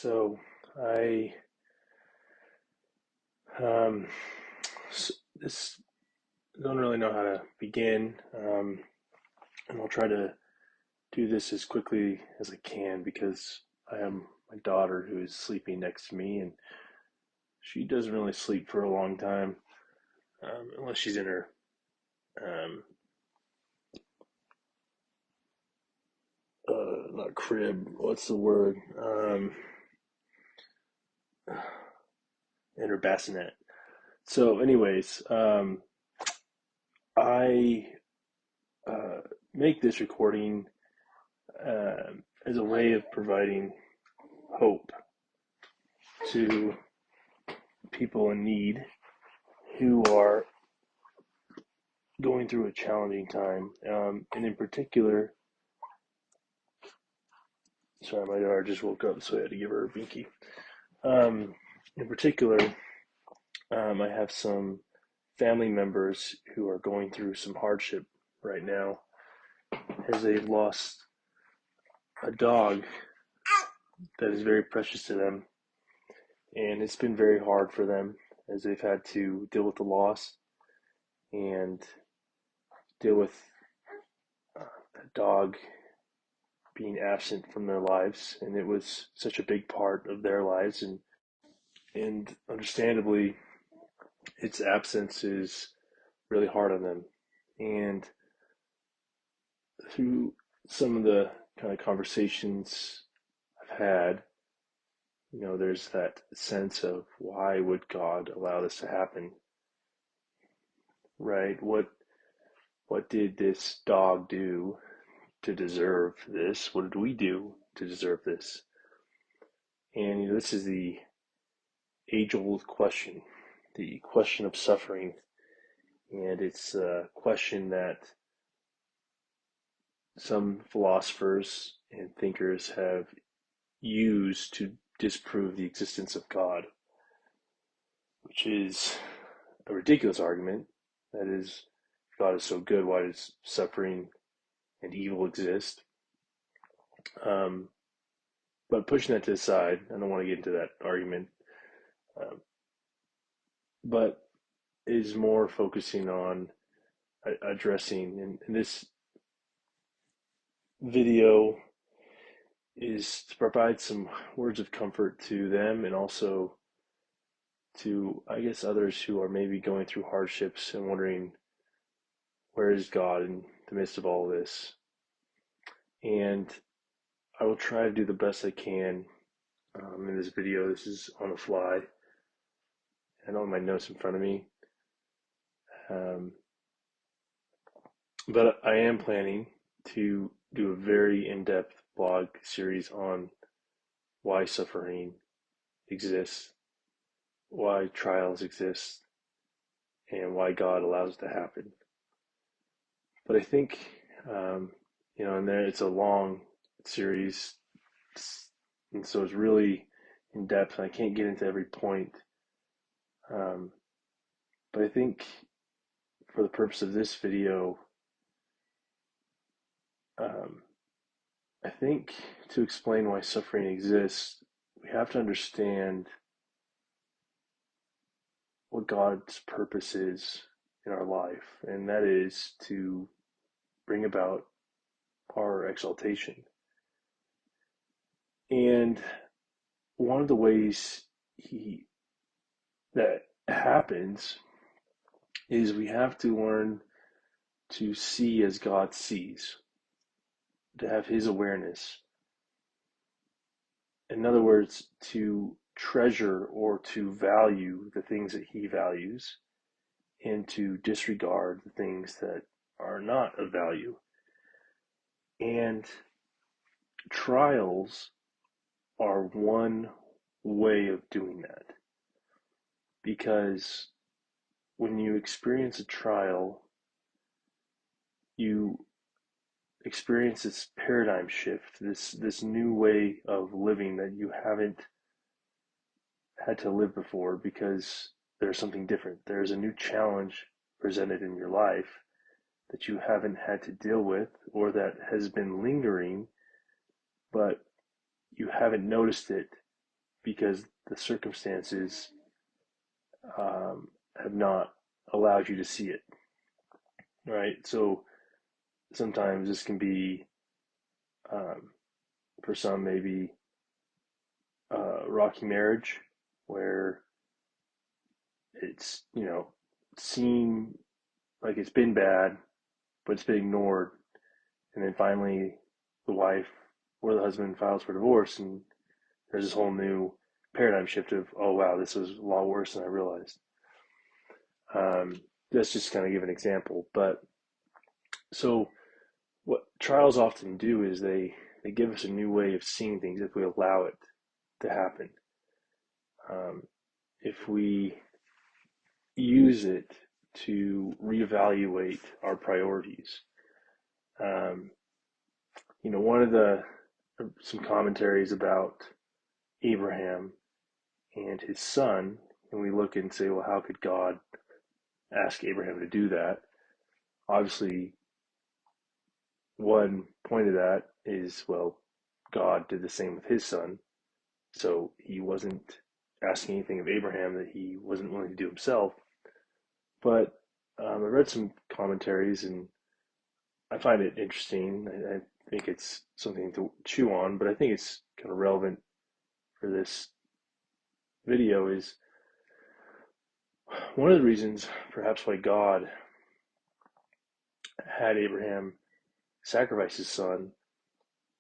So I um, this don't really know how to begin, and I'll try to do this as quickly as I can because I have my daughter who is sleeping next to me, and she doesn't really sleep for a long time unless she's in her um, not crib. What's the word? In her bassinet. So, anyways, I uh, make this recording as a way of providing hope to people in need who are going through a challenging time. And in particular, sorry, my daughter just woke up, so I had to give her a binky. In particular, I have some family members who are going through some hardship right now as they've lost a dog that is very precious to them. And it's been very hard for them as they've had to deal with the loss and deal with that dog being absent from their lives, and it was such a big part of their lives, and understandably, its absence is really hard on them. And through some of the kind of conversations I've had, there's that sense of why would God allow this to happen, right? What did this dog do to deserve this? What did we do to deserve this? And this is the age-old question, the question of suffering, and it's a question that some philosophers and thinkers have used to disprove the existence of God, which is a ridiculous argument. That is, if God is so good, why does suffering and evil exist? But pushing that to the side, I don't want to get into that argument, but is more focusing on addressing, and this video is to provide some words of comfort to them and also to, I guess, others who are maybe going through hardships and wondering where is God in the midst of all this. And I will try to do the best I can in this video. This is on the fly. I don't have my notes in front of me. But I am planning to do a very in-depth blog series on why suffering exists, why trials exist, and why God allows it to happen. But I think, and there it's a long series, and so it's really in depth, and I can't get into every point. But I think for the purpose of this video, I think to explain why suffering exists, we have to understand what God's purpose is in our life, and that is to bring about our exaltation. And one of the ways that happens is we have to learn to see as God sees, to have his awareness. In other words, to treasure or to value the things that he values and to disregard the things that are not of value. And trials are one way of doing that, because when you experience a trial, you experience this paradigm shift, this new way of living that you haven't had to live before, because there's something different. There's a new challenge presented in your life that you haven't had to deal with, or that has been lingering, but you haven't noticed it because the circumstances have not allowed you to see it, right? So sometimes this can be, um, for some, maybe a rocky marriage where it's, seem like it's been bad, but it's been ignored. And then finally, the wife or the husband files for divorce, and there's this whole new paradigm shift of, oh, wow, this was a lot worse than I realized. That's just kind of give an example. But so what trials often do is they give us a new way of seeing things if we allow it to happen. Um, if we use it to reevaluate our priorities. Um, one of some commentaries about Abraham and his son, and we look and say, well, how could God ask Abraham to do that? Obviously, one point of that is, well, God did the same with his son, so he wasn't asking anything of Abraham that he wasn't willing to do himself. But I read some commentaries, and I find it interesting. I think it's something to chew on, but I think it's kind of relevant for this video. Is one of the reasons perhaps why God had Abraham sacrifice his son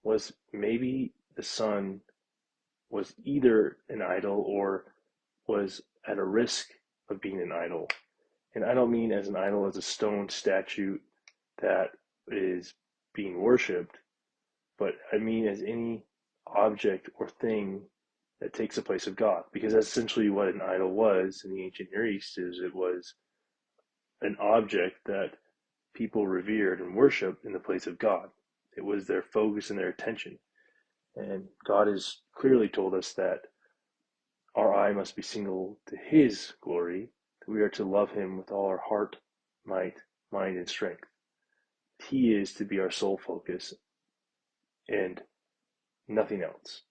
was maybe the son was either an idol or was at a risk of being an idol. And I don't mean as an idol as a stone statue that is being worshipped, but I mean as any object or thing that takes the place of God, because that's essentially what an idol was in the ancient Near East. Is it was an object that people revered and worshiped in the place of God. It was their focus and their attention. And God has clearly told us that our eye must be single to His glory, that we are to love Him with all our heart, might, mind, and strength. He is to be our sole focus and nothing else.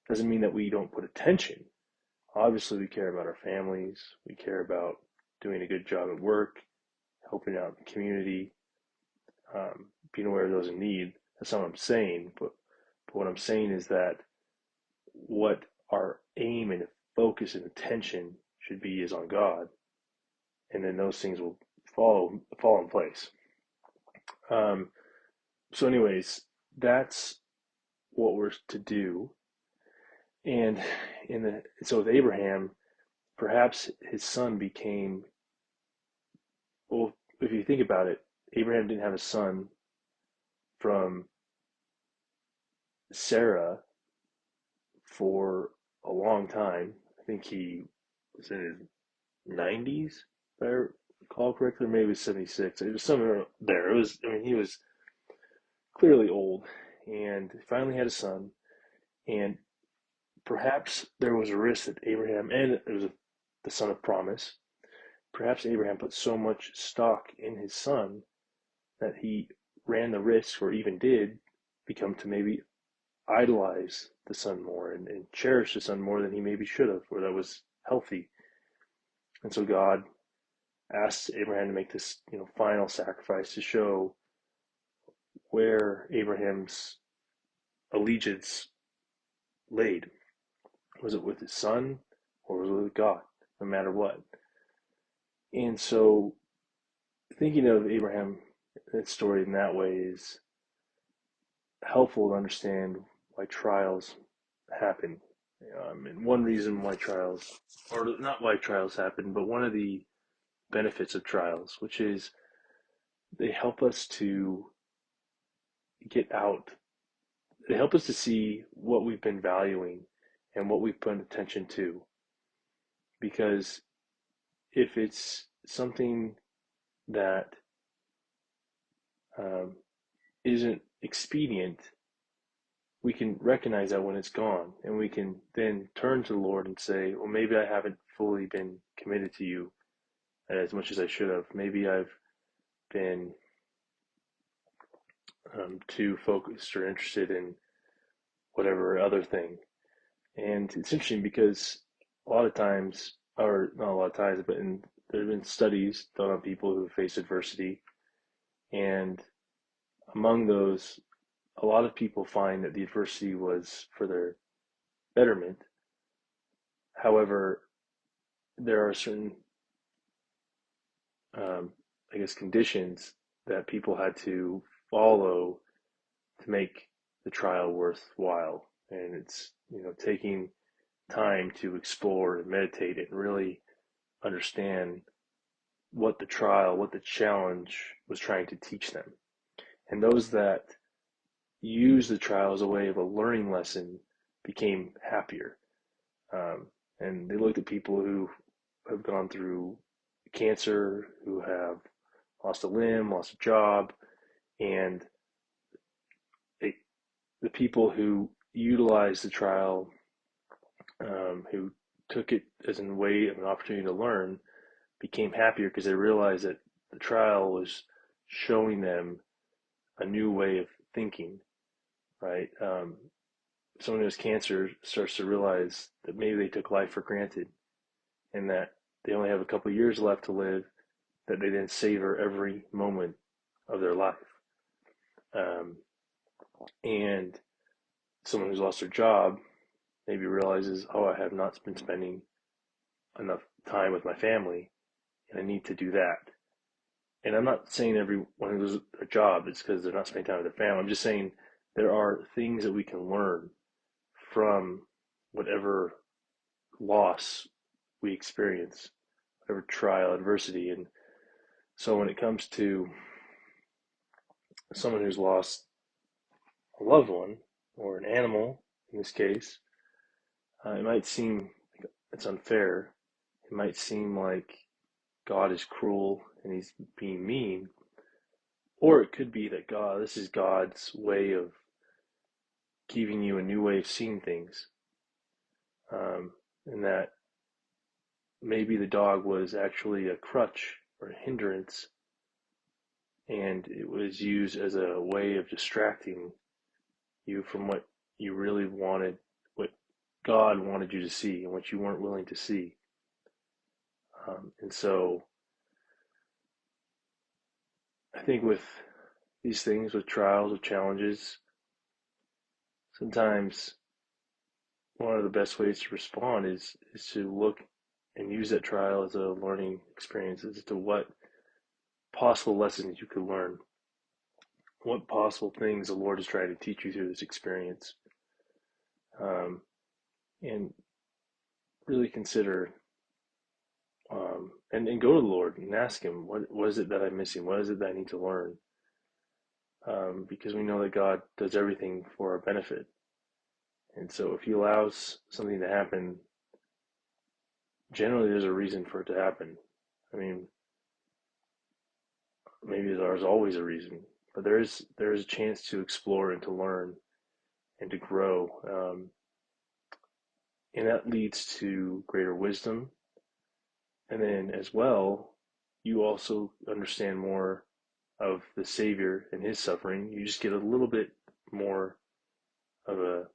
Doesn't mean that we don't put attention. Obviously, we care about our families. We care about doing a good job at work, helping out the community, being aware of those in need. That's not what I'm saying. But what I'm saying is that what our aim and focus and attention should be is on God, and then those things will fall in place. So, anyways, that's what we're to do. And so with Abraham, perhaps his son became, well, if you think about it, Abraham didn't have a son from Sarah for a long time. I think he was in his 90s, if I recall correctly, or maybe it was 76. It was somewhere there. He was clearly old, and finally had a son. And perhaps there was a risk that Abraham, and it was the son of promise, perhaps Abraham put so much stock in his son that he ran the risk, or even did, become to maybe idolize the son more and cherish the son more than he maybe should have, or that was healthy. And so God asked Abraham to make this, final sacrifice to show where Abraham's allegiance laid. Was it with his son, or was it with God? No matter what. And so thinking of Abraham, that story in that way, is helpful to understand why trials happen. And one reason why trials, or not why trials happen, but one of the benefits of trials, which is they help us to get out, they help us to see what we've been valuing and what we've put attention to. Because if it's something that isn't expedient, we can recognize that when it's gone, and we can then turn to the Lord and say, well, maybe I haven't fully been committed to you as much as I should have. Maybe I've been too focused or interested in whatever other thing. And it's interesting because a lot of times, or not a lot of times, but there have been studies done on people who face adversity. And among those, a lot of people find that the adversity was for their betterment. However, there are certain, um, I guess, conditions that people had to follow to make the trial worthwhile. And it's, taking time to explore and meditate and really understand what the trial, what the challenge was trying to teach them. And those that use the trial as a way of a learning lesson became happier. Um, and they looked at people who have gone through cancer, who have lost a limb, lost a job, and they, the people who utilized the trial, who took it as a way of an opportunity to learn, became happier because they realized that the trial was showing them a new way of thinking, right? Someone who has cancer starts to realize that maybe they took life for granted and that they only have a couple of years left to live, that they didn't savor every moment of their life. Um, and someone who's lost their job maybe realizes, oh, I have not been spending enough time with my family, and I need to do that. And I'm not saying everyone who loses a job is because they're not spending time with their family. I'm just saying there are things that we can learn from whatever loss we experience, whatever trial, adversity. And so when it comes to someone who's lost a loved one or an animal, in this case, it might seem like it's unfair. It might seem like God is cruel and he's being mean. Or it could be that this is God's way of giving you a new way of seeing things. And that maybe the dog was actually a crutch or a hindrance, and it was used as a way of distracting you from what you really wanted, what God wanted you to see, and what you weren't willing to see. And so I think with these things, with trials, with challenges, sometimes one of the best ways to respond is to look and use that trial as a learning experience as to what possible lessons you could learn, what possible things the Lord is trying to teach you through this experience, um, and really consider, and go to the Lord and ask Him, what is it that I'm missing? What is it that I need to learn? Because we know that God does everything for our benefit. And so if He allows something to happen, generally there's a reason for it to happen. I mean, maybe there's always a reason, but there is a chance to explore and to learn and to grow. And that leads to greater wisdom. And then as well, you also understand more of the Savior and his suffering. You just get a little bit more of a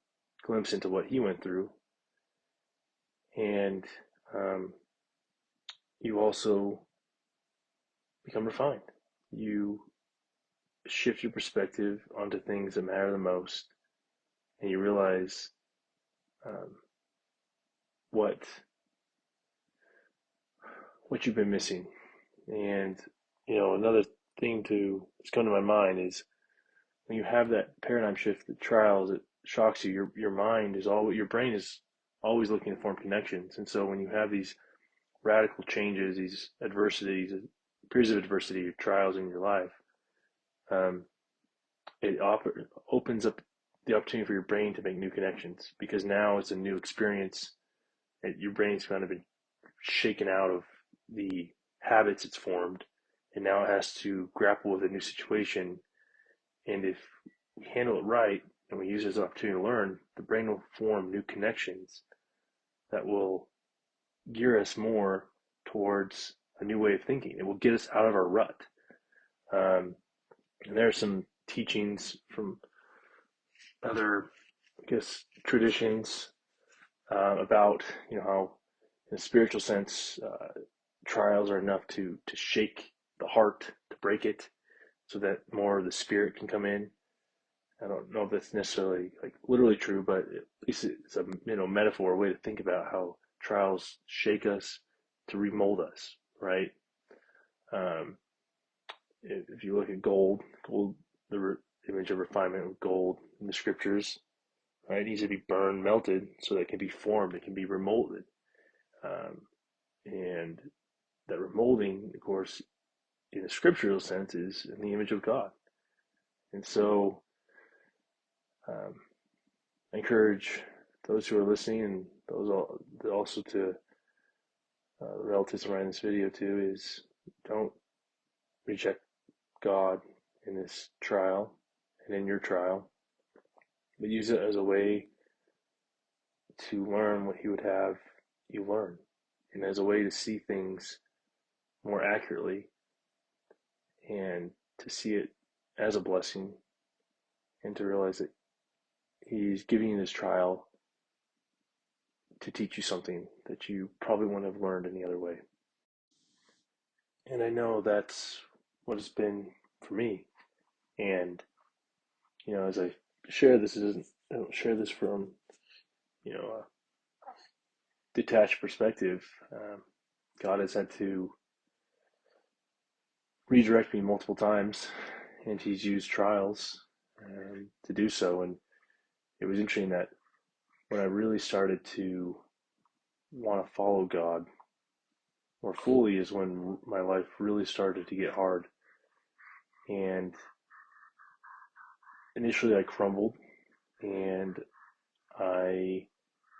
glimpse into what he went through. And you also become refined. You shift your perspective onto things that matter the most, and you realize um, what you've been missing. And another thing that's come to my mind is when you have that paradigm shift, the trials, it shocks you. Your mind is always, your brain is always looking to form connections. And so when you have these radical changes, these adversities, periods of adversity, or trials in your life, um, it opens up the opportunity for your brain to make new connections, because now it's a new experience. Your brain's kind of been shaken out of the habits it's formed, and now it has to grapple with a new situation. And if we handle it right and we use it as an opportunity to learn, the brain will form new connections that will gear us more towards a new way of thinking. It will get us out of our rut. And there are some teachings from other, I guess, traditions about how, in a spiritual sense, trials are enough to shake the heart, to break it, so that more of the spirit can come in. I don't know if that's necessarily like literally true, but at least it's a metaphor, a way to think about how trials shake us to remold us, right? Um, if you look at gold, the image of refinement with gold in the scriptures, right? It needs to be burned, melted, so that it can be formed, it can be remolded. Um, and that remolding, of course, in a scriptural sense, is in the image of God. And so um, I encourage those who are listening, and those also to the relatives around this video too, is don't reject God in this trial and in your trial, but use it as a way to learn what He would have you learn, and as a way to see things more accurately, and to see it as a blessing, and to realize that He's giving you this trial to teach you something that you probably wouldn't have learned any other way. And I know that's what it's been for me. And as I share this, I don't share this from a detached perspective. God has had to redirect me multiple times, and He's used trials to do so. And it was interesting that when I really started to want to follow God more fully is when my life really started to get hard. And initially I crumbled, and I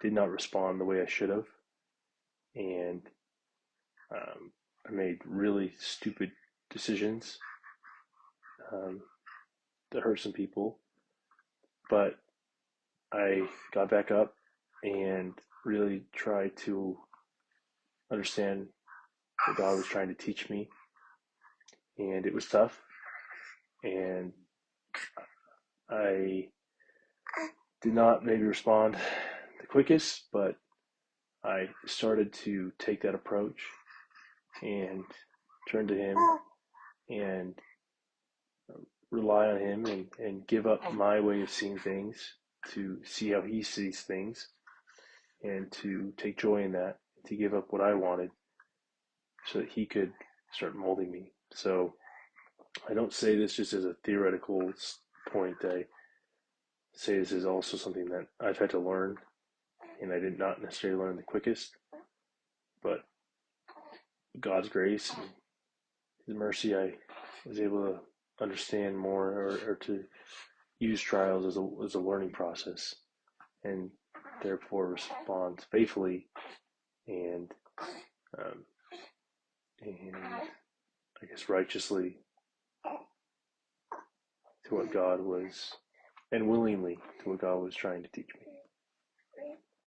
did not respond the way I should have. And I made really stupid decisions um, that hurt some people. But I got back up and really tried to understand what God was trying to teach me. And it was tough. And I did not maybe respond the quickest, but I started to take that approach and turn to Him and rely on Him, and give up my way of seeing things to see how He sees things, and to take joy in that, to give up what I wanted so that He could start molding me. So I don't say this just as a theoretical point. I say this is also something that I've had to learn, and I did not necessarily learn the quickest, but God's grace and His mercy, I was able to understand more, or to use trials as a learning process, and therefore respond faithfully and um, and I guess righteously to what God was, and willingly to what God was trying to teach me.